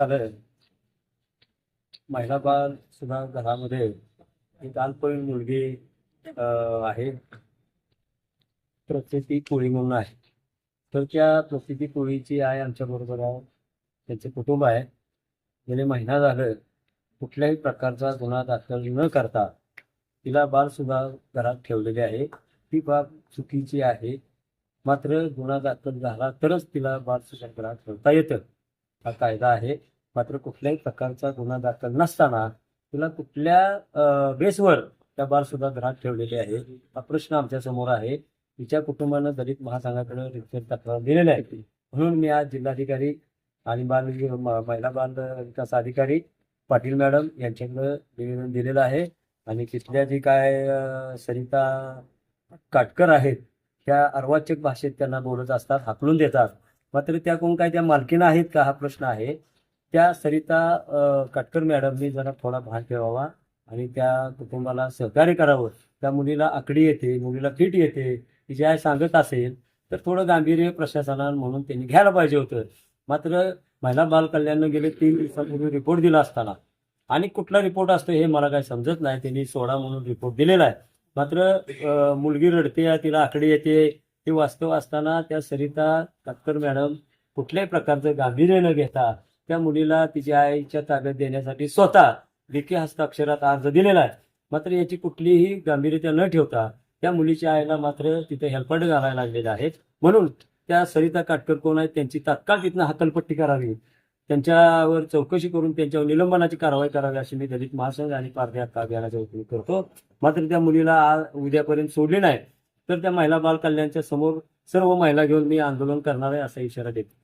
झालं महिला बाल सुद्धा घरामध्ये एक अल्पवयीन मुलगी आहे. प्रकृती कोळी म्हणून आहे. तर त्या प्रकृती कोळीची आई आमच्या बरोबर आहे. त्यांचे कुटुंब आहे. गेले महिना झालं कुठल्याही प्रकारचा गुन्हा दाखल न करता तिला बाल सुद्धा घरात ठेवलेली आहे. ती बाब चुकीची आहे. मात्र गुन्हा दाखल झाला तरच तिला बाल सुद्धा घरात ठेवता येतं, हा कायदा आहे. मात्र कुठल्याही प्रकारचा गुन्हा दाखल नसताना तिला कुठल्या बेसवर त्या बाल सुद्धा घरात ठेवलेले आहे, हा प्रश्न आमच्या समोर आहे. तिच्या कुटुंबानं दलित महासंघाकडे रिक्वेस्ट तक्रार दिलेली आहे. म्हणून मी आज जिल्हाधिकारी आणि महिला बाल विकास अधिकारी पाटील मॅडम यांच्याकडे निवेदन दिलेलं आहे. आणि तिथल्या जी काय सरिता काटकर आहेत त्या अर्वाचक भाषेत त्यांना बोलत असतात, हाकलून देतात. मात्र त्या कोण काय त्या मालकीण आहेत का, हा प्रश्न आहे. त्या सरिता काटकर मॅडमनी जरा थोडा भान ठेवावा आणि त्या कुटुंबाला सहकार्य करावं. त्या मुलीला आकडी येते, मुलीला फिट येते, ती जे आहे सांगत असेल तर थोडं गांभीर्य प्रशासनानं म्हणून त्यांनी घ्यायला पाहिजे होतं. मात्र महिला बाल कल्याणनं गेले 3 दिवसांपूर्वी रिपोर्ट दिला असताना, आणि कुठला रिपोर्ट असतो हे मला काही समजत नाही, त्यांनी सोडा म्हणून रिपोर्ट दिलेला आहे. मात्र मुलगी रडते, तिला आकडी येते, हे वास्तव असताना त्या सरिता काटकर मॅडम कुठल्याही प्रकारचं गांभीर्य न घेता त्या मुलीला तिच्या आईच्या ताब्यात देण्यासाठी स्वतः लेखी हस्ताक्षरात अर्ज दिलेला आहे. मात्र याची कुठलीही गांभीर्यता न ठेवता त्या मुलीच्या आईला मात्र तिथे हेलपाटे घालायला लागलेले आहेत. म्हणून त्या सरिता काटकर कोण आहेत त्यांची तात्काळ तिथनं हकलपट्टी करावी, त्यांच्यावर चौकशी करून त्यांच्यावर निलंबनाची कारवाई करावी अशी मी दलित महासंघ आणि पारधी हक्क अभियानाच्या वतीने करतो. मात्र त्या मुलीला आज उद्यापर्यंत सोडली नाही तर त्या महिला बाल कल्याणच्या समोर सर्व महिला घेऊन मी आंदोलन करणार आहे असा इशारा देतो.